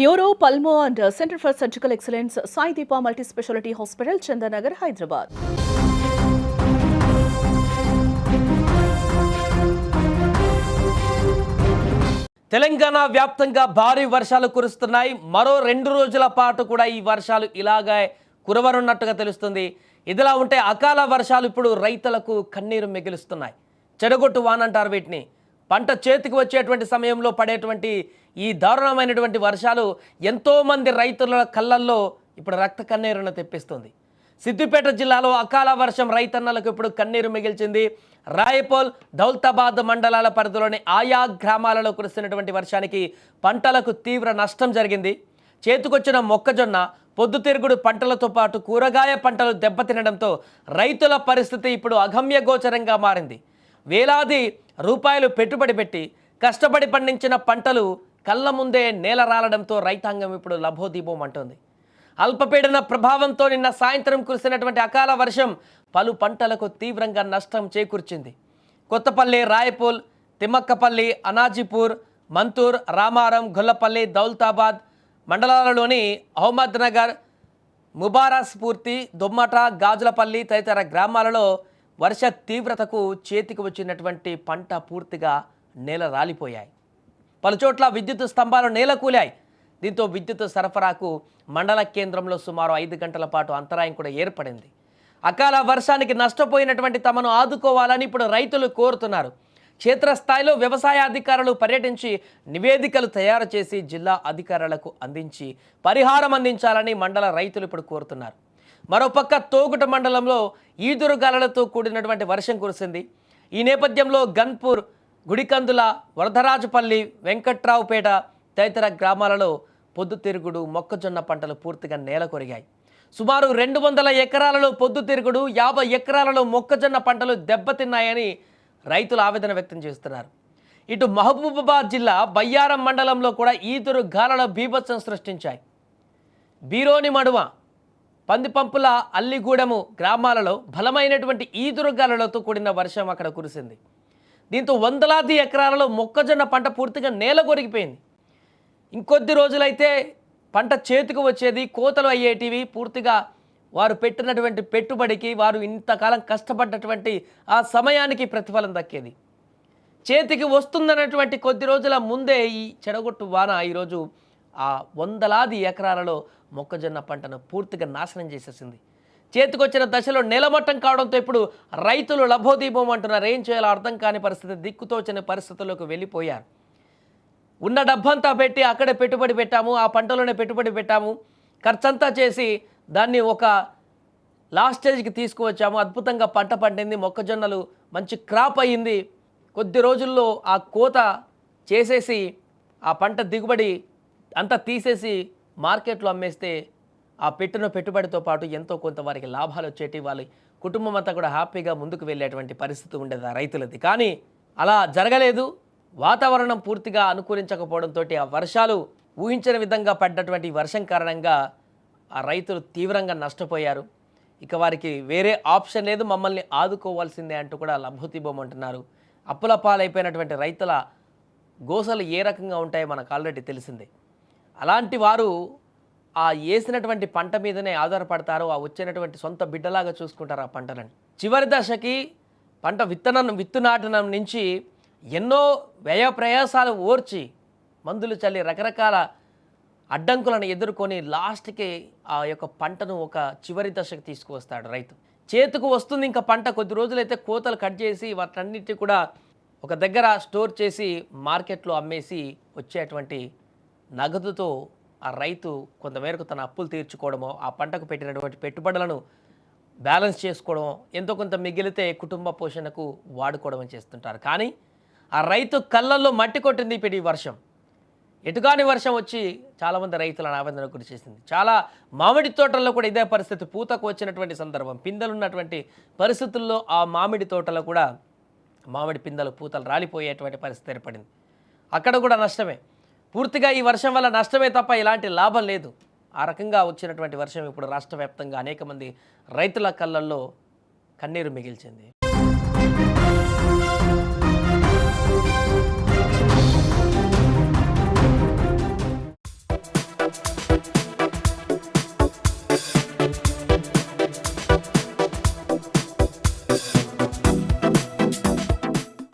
Neuro, pulmo and centre for surgical excellence Sai Deepa multi speciality hospital, Chandanagar, Hyderabad. Telangana వ్యాప్తంగా భారీ వర్షాలు కురుస్తున్నాయి. మరో 2 రోజుల పాటు కూడా ఈ వర్షాలు ఇలాగే కురవనున్నట్టుగా తెలుస్తుంది. ఇదిలా ఉంటే అకాల వర్షాలు ఇప్పుడు రైతులకు కన్నీరు మిగిలిస్తున్నాయి. చెడగొట్టు వాన అంటారు వీటిని. పంట చేతికి వచ్చేటువంటి సమయంలో పడేటువంటి ఈ దారుణమైనటువంటి వర్షాలు ఎంతోమంది రైతుల కళ్ళల్లో ఇప్పుడు రక్త కన్నీరును తెప్పిస్తుంది. సిద్దిపేట జిల్లాలో అకాల వర్షం రైతన్నలకు ఇప్పుడు కన్నీరు మిగిల్చింది. రాయపోల్, దౌలతాబాద్ మండలాల పరిధిలోని ఆయా గ్రామాలలో కురుస్తున్నటువంటి వర్షానికి పంటలకు తీవ్ర నష్టం జరిగింది. చేతికొచ్చిన మొక్కజొన్న, పొద్దుతిరుగుడు పంటలతో పాటు కూరగాయ పంటలు దెబ్బతినడంతో రైతుల పరిస్థితి ఇప్పుడు అగమ్యగోచరంగా మారింది. వేలాది రూపాయలు పెట్టుబడి పెట్టి కష్టపడి పండించిన పంటలు కళ్ళ ముందే నేల రాలడంతో రైతాంగం ఇప్పుడు లభోదీపం అంటోంది. అల్పపీడన ప్రభావంతో నిన్న సాయంత్రం కురిసినటువంటి అకాల వర్షం పలు పంటలకు తీవ్రంగా నష్టం చేకూర్చింది. కొత్తపల్లి, రాయపూల్, తిమ్మక్కపల్లి, అనాజీపూర్, మంతూర్, రామారం, గొల్లపల్లి, దౌలతాబాద్ మండలాలలోని అహ్మద్నగర్, ముబారస్పూర్తి, దొమ్మట, గాజులపల్లి తదితర గ్రామాలలో వర్ష తీవ్రతకు చేతికి వచ్చినటువంటి పంట పూర్తిగా నేల రాలిపోయాయి. పలుచోట్ల విద్యుత్ స్తంభాలు నేలకూలాయి. దీంతో విద్యుత్ సరఫరాకు మండల కేంద్రంలో సుమారు 5 గంటల పాటు అంతరాయం కూడా ఏర్పడింది. అకాల వర్షానికి నష్టపోయినటువంటి తమను ఆదుకోవాలని ఇప్పుడు రైతులు కోరుతున్నారు. క్షేత్రస్థాయిలో వ్యవసాయ అధికారులు పర్యటించి నివేదికలు తయారు చేసి జిల్లా అధికారులకు అందించి పరిహారం అందించాలని మండల రైతులు ఇప్పుడు కోరుతున్నారు. మరోపక్క తోగుట మండలంలో ఈదురుగాలులతో కూడినటువంటి వర్షం కురిసింది. ఈ నేపథ్యంలో గన్పూర్, గుడికందుల, వరదరాజుపల్లి, వెంకట్రావుపేట తదితర గ్రామాలలో పొద్దుతిరుగుడు, మొక్కజొన్న పంటలు పూర్తిగా నేల కొరిగాయి. సుమారు 200 ఎకరాలలో పొద్దుతిరుగుడు, 50 ఎకరాలలో మొక్కజొన్న పంటలు దెబ్బతిన్నాయని రైతులు ఆవేదన వ్యక్తం చేస్తున్నారు. ఇటు మహబూబాబాద్ జిల్లా బయ్యారం మండలంలో కూడా ఈదురు గాలుల బీభత్సం సృష్టించాయి. బీరోని మడువ, పందిపంపుల, అల్లిగూడెము గ్రామాలలో బలమైనటువంటి ఈదురుగాలులతో కూడిన వర్షం అక్కడ కురిసింది. దీంతో వందలాది ఎకరాలలో మొక్కజొన్న పంట పూర్తిగా నేల కొరిగిపోయింది. ఇంకొద్ది రోజులైతే పంట చేతికి వచ్చేది, కోతలు అయ్యేటివి. పూర్తిగా వారు పెట్టినటువంటి పెట్టుబడికి, వారు ఇంతకాలం కష్టపడ్డటువంటి ఆ సమయానికి ప్రతిఫలం దక్కేది. చేతికి వస్తుందన్నటువంటి కొద్ది రోజుల ముందే ఈ చెడగొట్టు వాన ఈరోజు ఆ వందలాది ఎకరాలలో మొక్కజొన్న పంటను పూర్తిగా నాశనం చేసేసింది. చేతికొచ్చిన దశలో నేలమట్టం కావడంతో ఇప్పుడు రైతులు లభోదీపం అంటున్నారు. ఏం చేయాలో అర్థం కాని పరిస్థితి, దిక్కుతోచని పరిస్థితుల్లోకి వెళ్ళిపోయారు. ఉన్న డబ్బంతా పెట్టి అక్కడే పెట్టుబడి పెట్టాము, ఆ పంటలోనే పెట్టుబడి పెట్టాము, ఖర్చంతా చేసి దాన్ని ఒక లాస్ట్ స్టేజ్కి తీసుకువచ్చాము. అద్భుతంగా పంట పండింది, మొక్కజొన్నలు మంచి క్రాప్ అయ్యింది. కొద్ది రోజుల్లో ఆ కోత చేసేసి ఆ పంట దిగుబడి అంతా తీసేసి మార్కెట్లో అమ్మేస్తే ఆ పెట్టిన పెట్టుబడితో పాటు ఎంతో కొంత వారికి లాభాలు వచ్చేటి, వాళ్ళ కుటుంబం అంతా కూడా హ్యాపీగా ముందుకు వెళ్ళేటువంటి పరిస్థితి ఉండేది ఆ రైతులది. కానీ అలా జరగలేదు. వాతావరణం పూర్తిగా అనుకూలించకపోవడంతో ఆ వర్షాలు ఊహించిన విధంగా పడ్డటువంటి వర్షం కారణంగా ఆ రైతులు తీవ్రంగా నష్టపోయారు. ఇక వారికి వేరే ఆప్షన్ లేదు, మమ్మల్ని ఆదుకోవాల్సిందే అంటూ కూడా లభోదీపం అంటున్నారు. అప్పుల పాలైపోయినటువంటి రైతుల గోసలు ఏ రకంగా ఉంటాయో మనకు ఆల్రెడీ తెలిసిందే. అలాంటి వారు ఆ వేసినటువంటి పంట మీదనే ఆధారపడతారు. ఆ వచ్చినటువంటి సొంత బిడ్డలాగా చూసుకుంటారు ఆ పంటలని. చివరి దశకి పంట విత్తునాటనం నుంచి ఎన్నో వ్యయ ప్రయాసాలు ఓర్చి మందులు చల్లి రకరకాల అడ్డంకులను ఎదుర్కొని లాస్ట్కి ఆ యొక్క పంటను ఒక చివరి దశకు తీసుకువస్తాడు రైతు. చేతికి వస్తుంది ఇంకా పంట. కొద్ది రోజులైతే కోతలు కట్ చేసి వాటన్నిటి కూడా ఒక దగ్గర స్టోర్ చేసి మార్కెట్లో అమ్మేసి వచ్చేటువంటి నగదుతో ఆ రైతు కొంతమేరకు తన అప్పులు తీర్చుకోవడమో, ఆ పంటకు పెట్టినటువంటి పెట్టుబడులను బ్యాలెన్స్ చేసుకోవడమో, ఎంతో కొంత మిగిలితే కుటుంబ పోషణకు వాడుకోవడం చేస్తుంటారు. కానీ ఆ రైతు కళ్ళల్లో మట్టి కొట్టింది ఇప్పుడు ఈ వర్షం. ఎటుగాని వర్షం వచ్చి చాలామంది రైతులను ఆవేదన గురి చేసింది. చాలా మామిడి తోటల్లో కూడా ఇదే పరిస్థితి. పూతకు వచ్చినటువంటి సందర్భం, పిందెలున్నటువంటి పరిస్థితుల్లో ఆ మామిడి తోటలో కూడా మామిడి పిందెలు, పూతలు రాలిపోయేటువంటి పరిస్థితి ఏర్పడింది. అక్కడ కూడా నష్టమే. పూర్తిగా ఈ వర్షం వల్ల నష్టమే తప్ప ఇలాంటి లాభం లేదు. ఆ రకంగా వచ్చినటువంటి వర్షం ఇప్పుడు రాష్ట్ర వ్యాప్తంగా అనేక మంది రైతుల కళ్ళల్లో కన్నీరు మిగిల్చింది.